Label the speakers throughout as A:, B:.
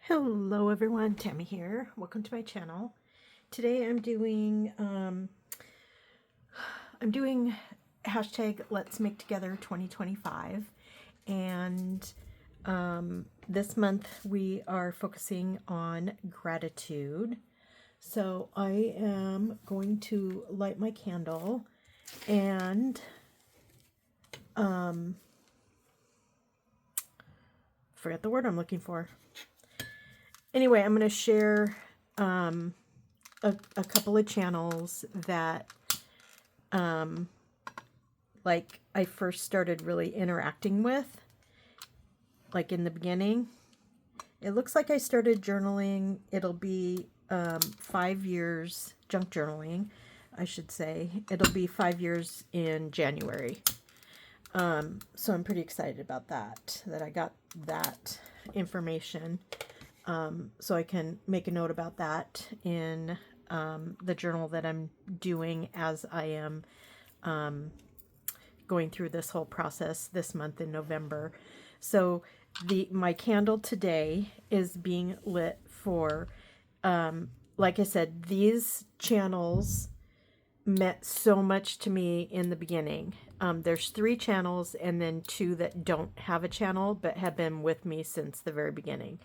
A: Hello everyone, Tammy here. Welcome to my channel. Today I'm doing hashtag Let's Make Together 2025, and this month we are focusing on gratitude. So I am going to light my candle and forget the word I'm looking for. Anyway, I'm going to share a couple of channels that like I first started really interacting with, like in the beginning. It looks like I started journaling. It'll be 5 years, junk journaling, I should say. It'll be 5 years in January. So I'm pretty excited about that I got that information. So I can make a note about that in the journal that I'm doing as I am going through this whole process this month in November. So my candle today is being lit for, like I said, these channels meant so much to me in the beginning. There's 3 channels and then 2 that don't have a channel but have been with me since the very beginning.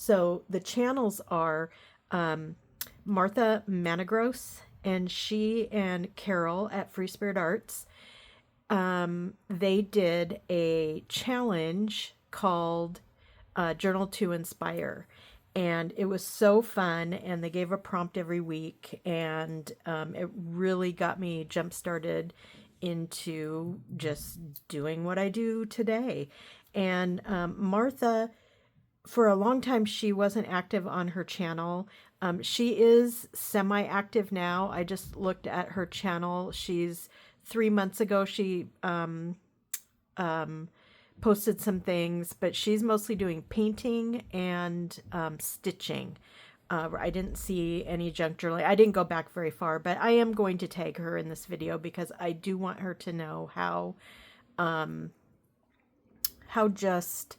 A: So the channels are Martha Managros, and she and Caryl at Free Spirit Arts. They did a challenge called Journal to Inspire. And it was so fun, and they gave a prompt every week, and it really got me jump started into just doing what I do today. And Martha, for a long time, she wasn't active on her channel. She is semi-active now. I just looked at her channel. She's 3 months ago, she posted some things, but she's mostly doing painting and stitching. I didn't see any junk journaling. I didn't go back very far, but I am going to tag her in this video because I do want her to know how just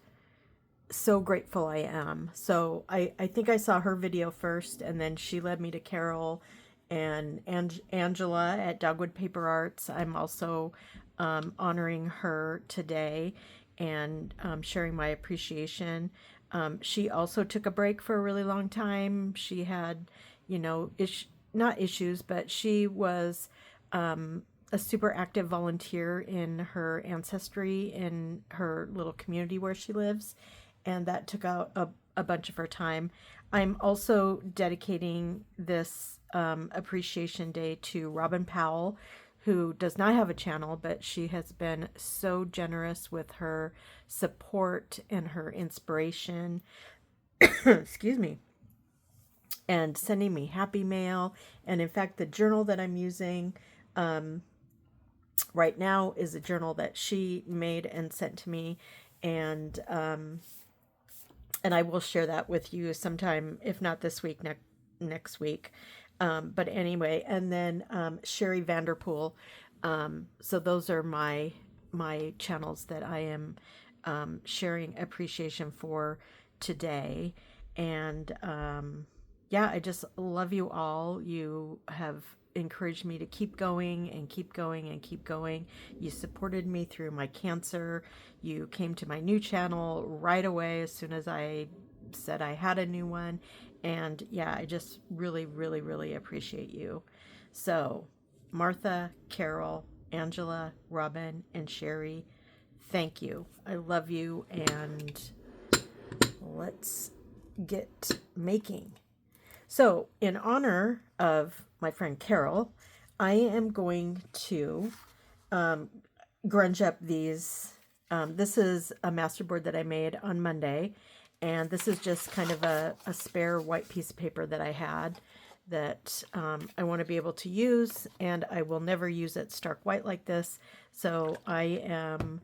A: so grateful I am. So I think I saw her video first, and then she led me to Caryl and Angela at dogwoodpaperarts. I'm also honoring her today and sharing my appreciation. She also took a break for a really long time. She had, not issues, but she was a super active volunteer in her ancestry in her little community where she lives, and that took out a bunch of her time. I'm also dedicating this appreciation day to Robin Powell, who does not have a channel, but she has been so generous with her support and her inspiration. Excuse me. And sending me happy mail. And in fact, the journal that I'm using right now is a journal that she made and sent to me. And I will share that with you sometime, if not this week, next week. But anyway, and then Sherry Vanderpool. So those are my channels that I am sharing appreciation for today. And yeah, I just love you all. You have encouraged me to keep going and keep going and keep going. You supported me through my cancer. You came to my new channel right away as soon as I said I had a new one. And yeah, I just really, really, really appreciate you. So Martha, Caryl, Angela, Robin, and Sherry, thank you. I love you, and let's get making. So in honor of my friend Caryl, I am going to grunge up these. This is a masterboard that I made on Monday, and this is just kind of a spare white piece of paper that I had that I want to be able to use, and I will never use it stark white like this. So I am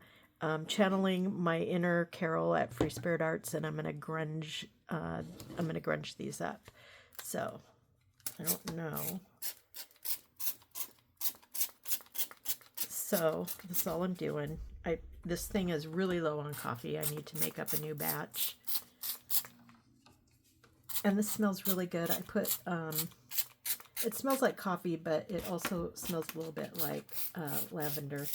A: channeling my inner Caryl at Free Spirit Arts, and I'm gonna grunge these up. So I don't know. So this is all I'm doing. This thing is really low on coffee. I need to make up a new batch. And this smells really good. I put, it smells like coffee, but it also smells a little bit like lavender.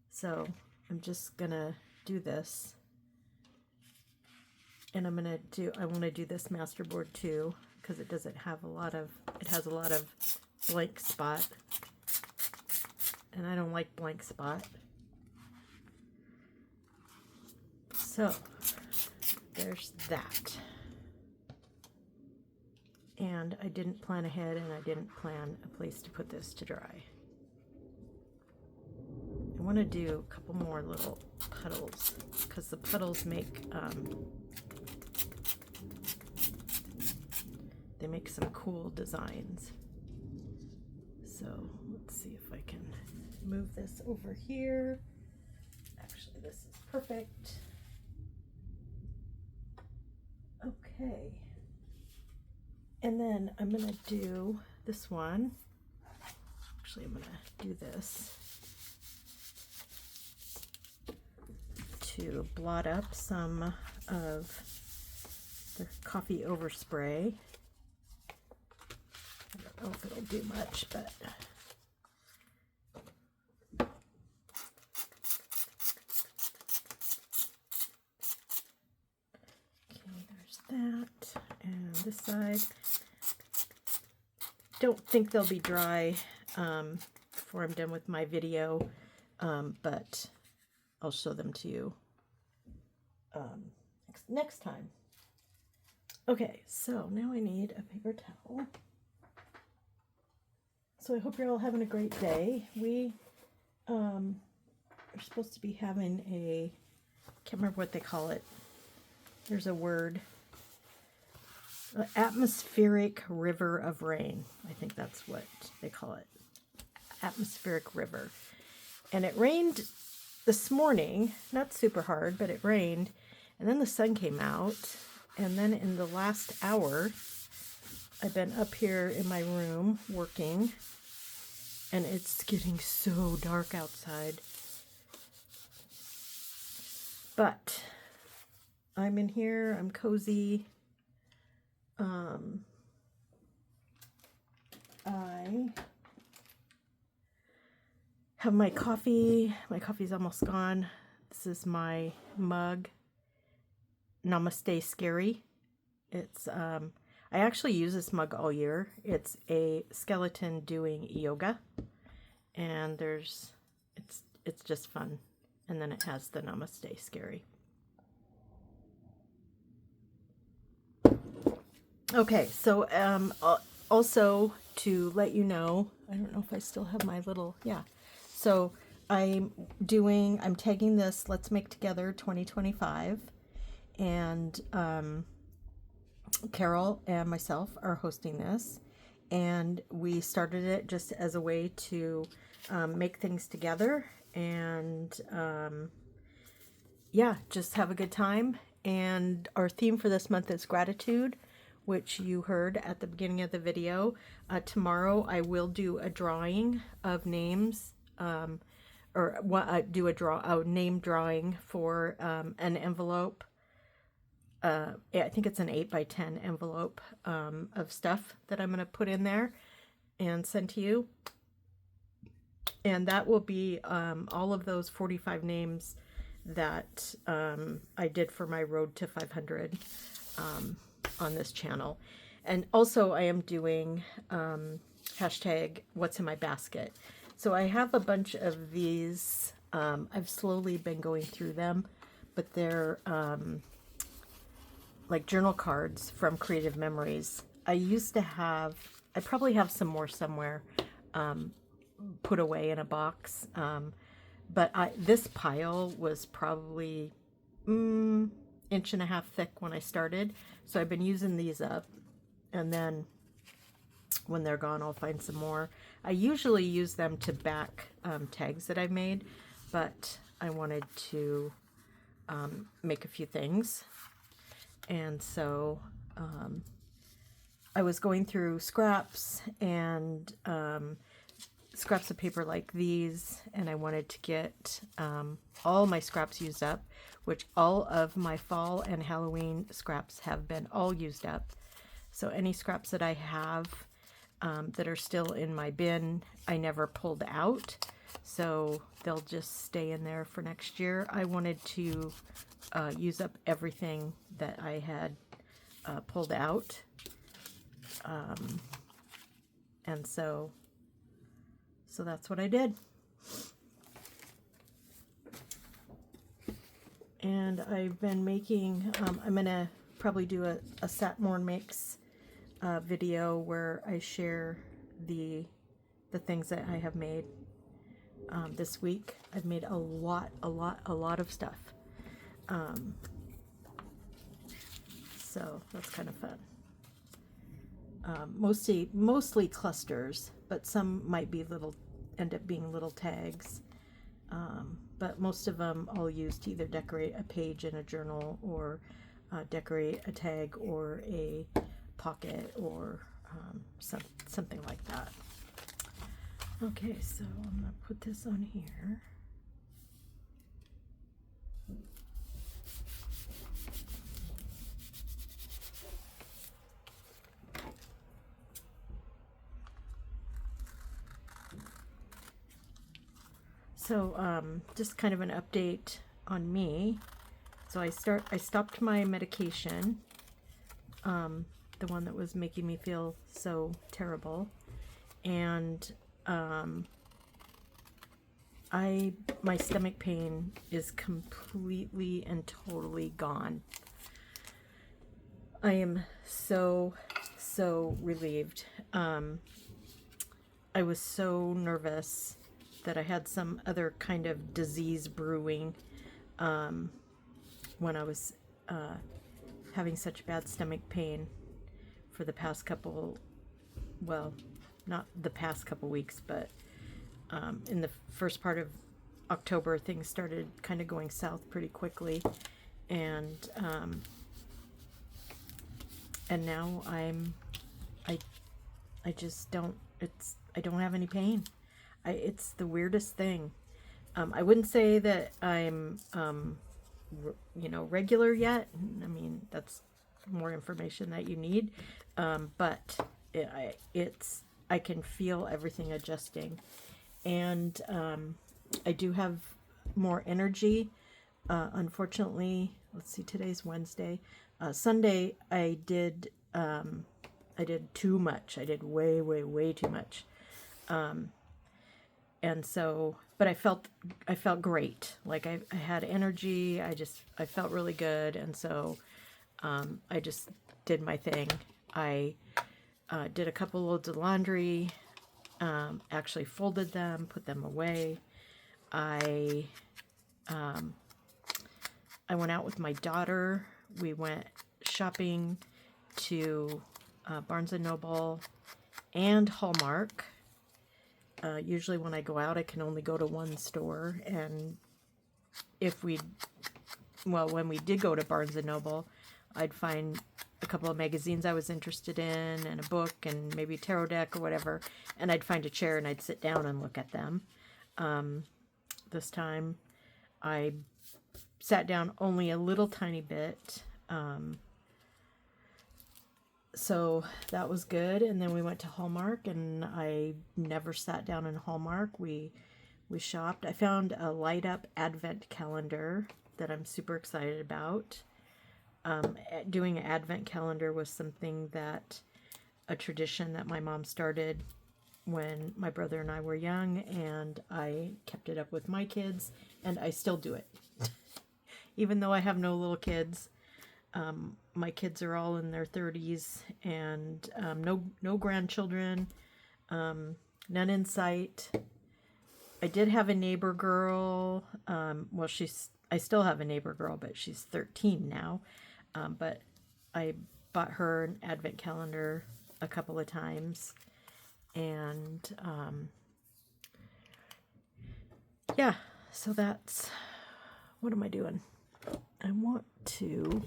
A: So I'm just gonna do this. And I want to do this masterboard too, because it doesn't have a lot of, it has a lot of blank spot. And I don't like blank spot. So there's that. And I didn't plan ahead, and I didn't plan a place to put this to dry. I want to do a couple more little puddles, because the puddles make they make some cool designs. So let's see if I can move this over here. Actually, this is perfect. Okay. And then I'm going to do this one. Actually, I'm going to do this to blot up some of the coffee overspray. I don't know if it'll do much, but okay, there's that. And this side. Don't think they'll be dry before I'm done with my video, but I'll show them to you next time. Okay, so now I need a paper towel. So I hope you're all having a great day. We are supposed to be having a, can't remember what they call it. There's a word. Atmospheric river of rain. I think that's what they call it. Atmospheric river. And it rained this morning, not super hard, but it rained. And then the sun came out. And then in the last hour, I've been up here in my room working. And it's getting so dark outside. But I'm in here, I'm cozy. I have my coffee. My coffee's almost gone. This is my mug. Namaste Scary. It's I actually use this mug all year. It's a skeleton doing yoga, and it's just fun. And then it has the Namaste Scary. Okay, so also to let you know, I don't know if I still have my little, yeah. So I'm tagging this Let's Make Together 2025, and Carol and myself are hosting this, and we started it just as a way to make things together and yeah, just have a good time. And our theme for this month is gratitude, which you heard at the beginning of the video. Tomorrow I will do a drawing of names, or do a name drawing for an envelope. I think it's an 8x10 envelope of stuff that I'm going to put in there and send to you. And that will be all of those 45 names that I did for my Road to 500 on this channel. And also I am doing hashtag what's in my basket. So I have a bunch of these. I've slowly been going through them, but they're like journal cards from Creative Memories. I probably have some more somewhere put away in a box. But this pile was probably inch and a half thick when I started. So I've been using these up, and then when they're gone, I'll find some more. I usually use them to back tags that I've made, but I wanted to make a few things. And so I was going through scraps and scraps of paper like these, and I wanted to get all my scraps used up, which all of my fall and Halloween scraps have been all used up. So any scraps that I have that are still in my bin, I never pulled out. So they'll just stay in there for next year. I wanted to use up everything that I had pulled out. And so that's what I did. And I've been making, I'm going to probably do a Satmorn Mix video where I share the things that I have made this week. I've made a lot of stuff. So that's kind of fun. Mostly clusters, but some might be end up being little tags. But most of them I'll use to either decorate a page in a journal or decorate a tag or a pocket or something like that. Okay, so I'm going to put this on here. So just kind of an update on me. So I stopped my medication, the one that was making me feel so terrible, and my stomach pain is completely and totally gone. I am so relieved. I was so nervous that I had some other kind of disease brewing when I was having such bad stomach pain for the past couple, well, not the past couple weeks, but in the first part of October, things started kind of going south pretty quickly, and now I just don't, I don't have any pain. It's the weirdest thing. I wouldn't say that I'm, regular yet. I mean, that's more information that you need. But I can feel everything adjusting. And I do have more energy. Unfortunately, let's see, today's Wednesday. Sunday, I did too much. I did way too much. And so, but I felt great. Like I had energy. I felt really good. And so, I just did my thing. I did a couple loads of laundry, actually folded them, put them away. I went out with my daughter. We went shopping to Barnes & Noble and Hallmark. Usually when I go out, I can only go to one store, and when we did go to Barnes & Noble, I'd find a couple of magazines I was interested in, and a book, and maybe a tarot deck or whatever, and I'd find a chair and I'd sit down and look at them. This time, I sat down only a little tiny bit, so that was good. And then we went to Hallmark, and I never sat down in Hallmark. We shopped. I found a light up advent calendar that I'm super excited about. Doing an advent calendar was a tradition that my mom started when my brother and I were young, and I kept it up with my kids, and I still do it. Even though I have no little kids. My kids are all in their 30s, and no grandchildren, none in sight. I did have a neighbor girl. I still have a neighbor girl, but she's 13 now. But I bought her an advent calendar a couple of times, and yeah. So that's, what am I doing? I want to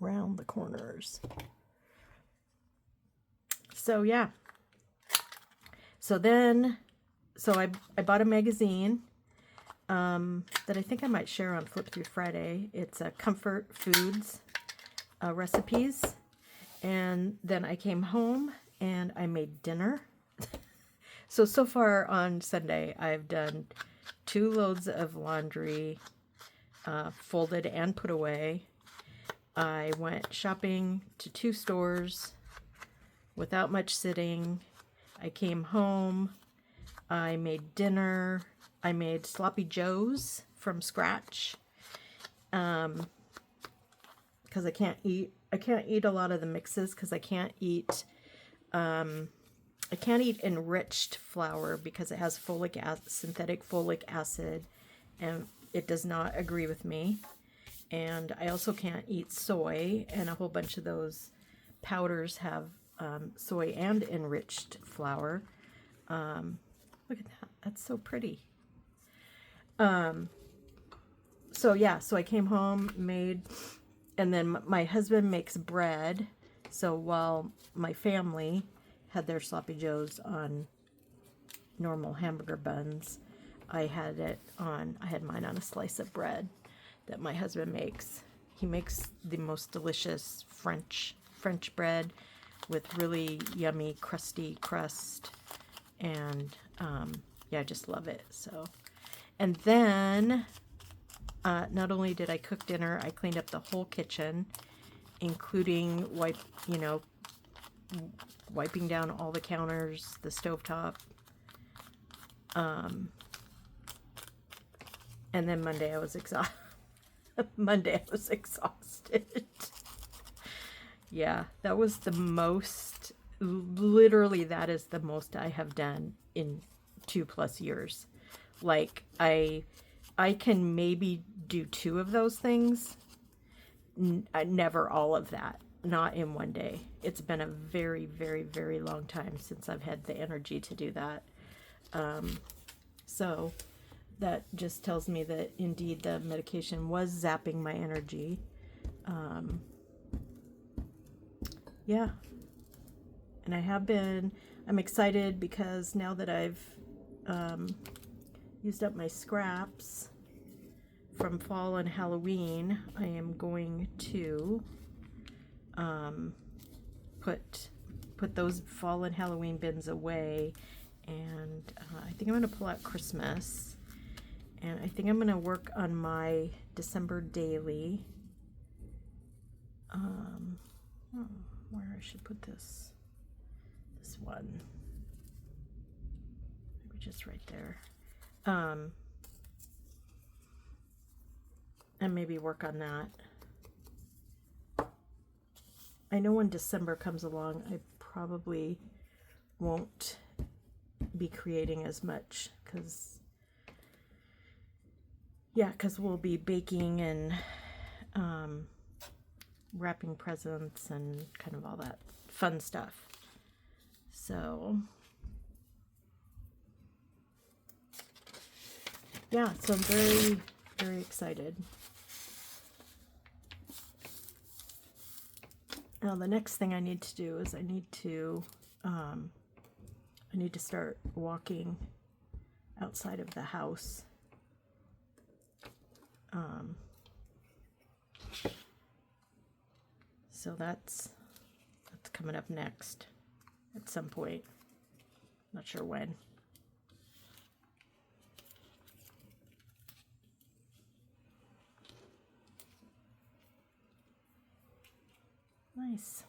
A: round the corners. So yeah. So I bought a magazine. that I think I might share on Flip Through Friday. It's a comfort foods recipes. And then I came home and I made dinner. So far on Sunday, I've done 2 loads of laundry, folded and put away. I went shopping to 2 stores without much sitting. I came home. I made dinner. I made sloppy joes from scratch. Because I can't eat a lot of the mixes because I can't eat enriched flour because it has synthetic folic acid, and it does not agree with me. And I also can't eat soy, and a whole bunch of those powders have soy and enriched flour. Look at that. That's so pretty. So I came home, made, and then my husband makes bread. So while my family had their sloppy joes on normal hamburger buns, I had mine on a slice of bread that my husband makes. He makes the most delicious French bread with really yummy crusty crust, and I just love it. So, and then not only did I cook dinner, I cleaned up the whole kitchen, including wiping down all the counters, the stovetop. And then Monday I was exhausted. Yeah, that was the most, literally that is the most I have done in 2+ years. Like I can maybe do 2 of those things. Never all of that. Not in one day. It's been a very, very, very long time since I've had the energy to do that. So that just tells me that indeed the medication was zapping my energy. Yeah. And I'm excited because now that I've used up my scraps from fall and Halloween, I am going to put those fall and Halloween bins away, and I think I'm going to pull out Christmas, and I think I'm going to work on my December daily. Where I should put this one, maybe just right there, and maybe work on that. I know when December comes along, I probably won't be creating as much because we'll be baking and wrapping presents and kind of all that fun stuff. So I'm very, very excited. Now the next thing I need to do is I need to start walking outside of the house. So that's coming up next at some point. Not sure when. Nice.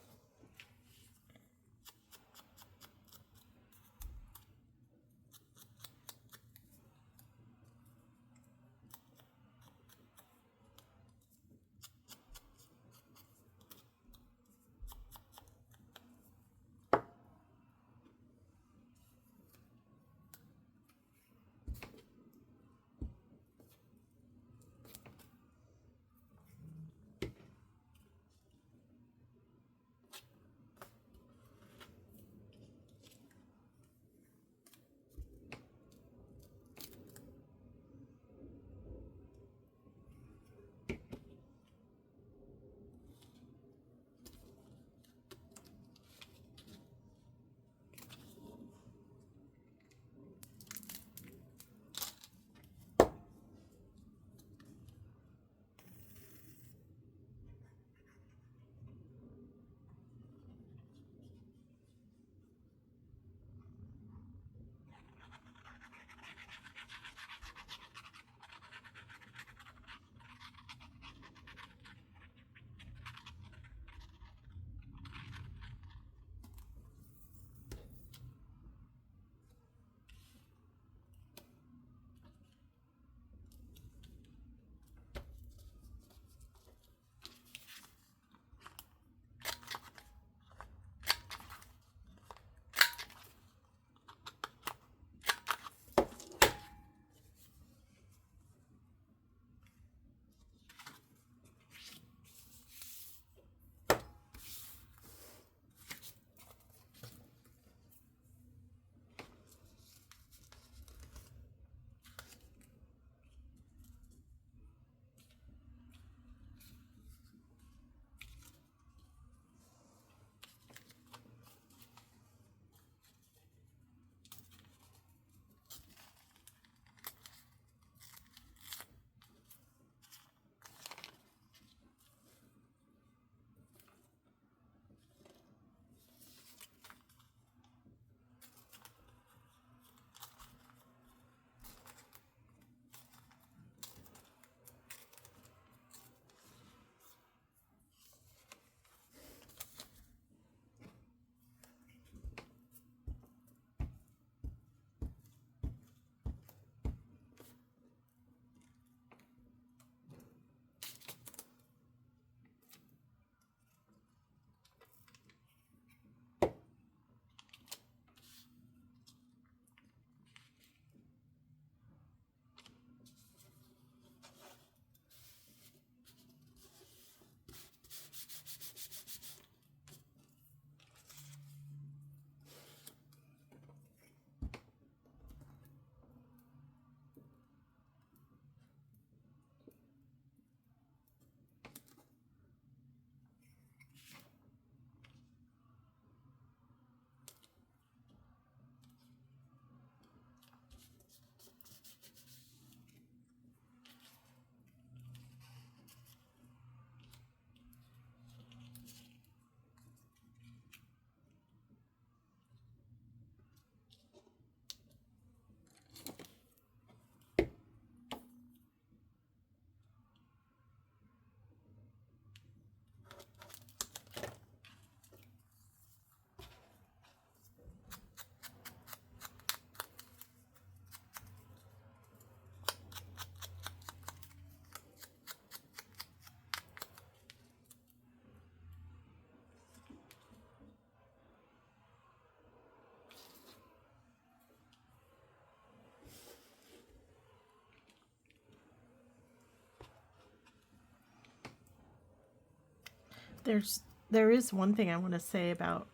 A: There is one thing I want to say about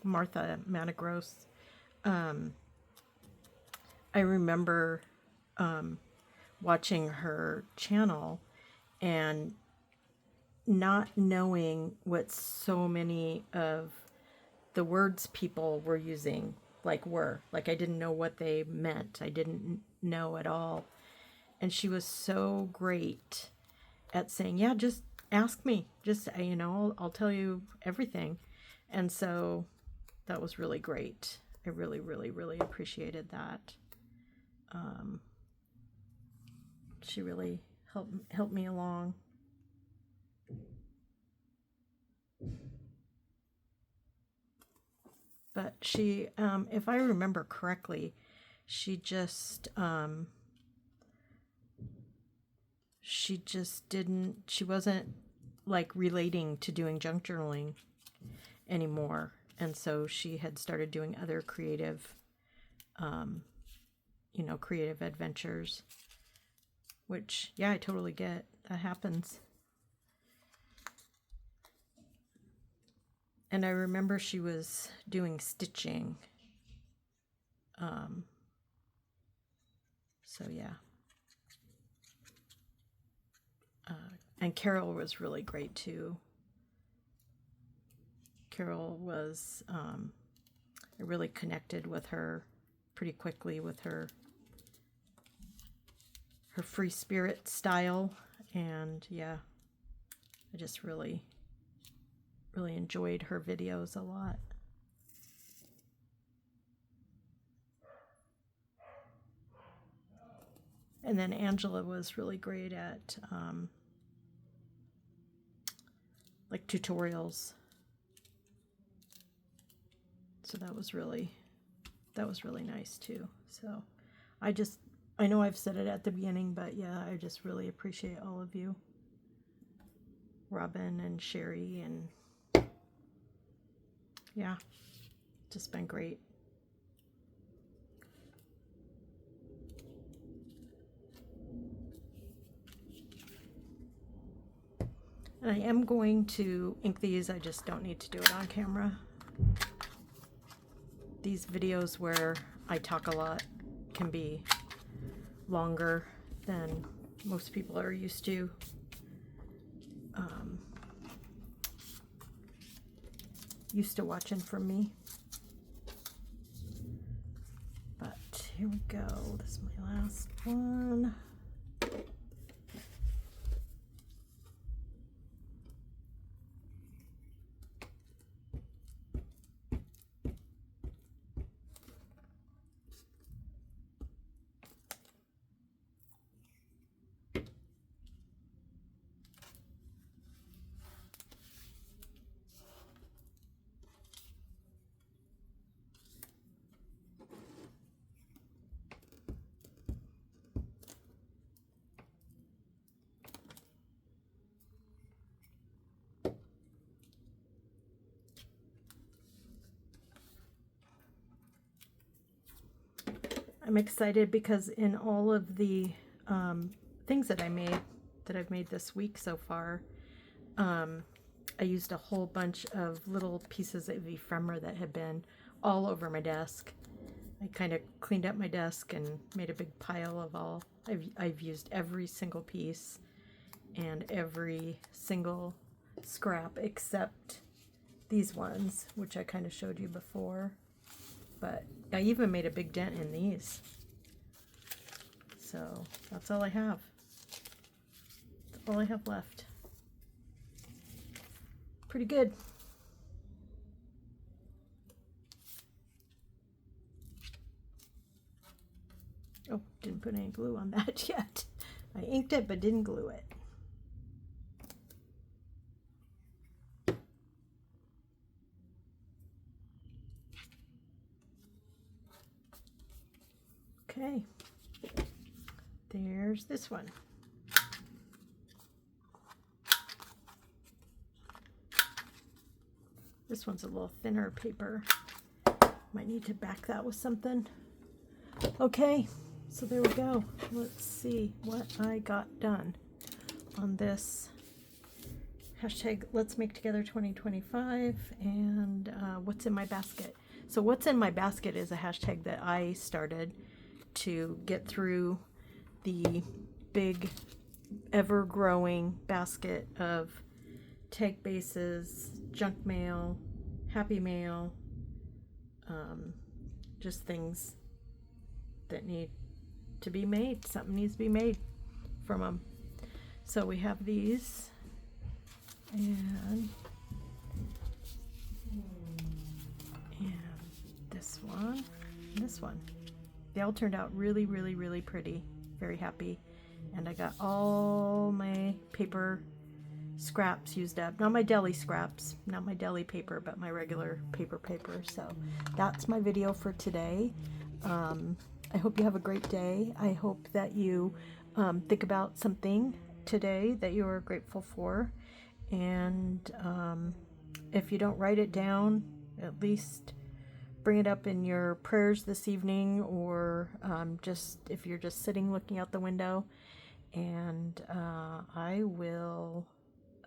A: Martha Matagross. I remember watching her channel and not knowing what so many of the words people were using were. Like, I didn't know what they meant. I didn't know at all. And she was so great at saying, yeah, just ask me. Just, I'll tell you everything. And so that was really great. I really, really, really appreciated that. She really helped me along. But she, if I remember correctly, she just she wasn't like relating to doing junk journaling anymore. And so she had started doing other creative, creative adventures, which, yeah, I totally get. That happens. And I remember she was doing stitching. So yeah. And Caryl was really great too. Caryl was, I really connected with her pretty quickly with her free spirit style. And yeah, I just really, really enjoyed her videos a lot. And then Angela was really great at like tutorials. So that was really nice too. So I know I've said it at the beginning, but yeah, I just really appreciate all of you. Robin and Sherry, and yeah, just been great. And I am going to ink these, I just don't need to do it on camera. These videos where I talk a lot can be longer than most people are used to. Used to watching from me. But here we go. This is my last one. I'm excited because in all of the things that I've made this week so far, I used a whole bunch of little pieces of ephemera that had been all over my desk. I kind of cleaned up my desk and made a big pile of all. I've used every single piece and every single scrap except these ones, which I kind of showed you before. But I even made a big dent in these. So that's all I have. That's all I have left. Pretty good. Oh, didn't put any glue on that yet. I inked it but didn't glue it. Okay, there's this one. This one's a little thinner paper. Might need to back that with something. Okay, so there we go. Let's see what I got done on this hashtag Let's Make Together 2025, and what's in my basket. So what's in my basket is a hashtag that I started to get through the big, ever-growing basket of tag bases, junk mail, happy mail, just things that need to be made. Something needs to be made from them. So we have these, and this one, and this one. They all turned out really, really, really pretty. Very happy. And I got all my paper scraps used up. Not my deli scraps, not my deli paper, but my regular paper. So that's my video for today. I hope you have a great day. I hope that you think about something today that you are grateful for. And if you don't write it down, at least bring it up in your prayers this evening, or just if you're just sitting looking out the window. And I will,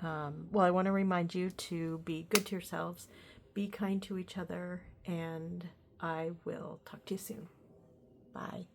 A: I want to remind you to be good to yourselves, be kind to each other, and I will talk to you soon. Bye.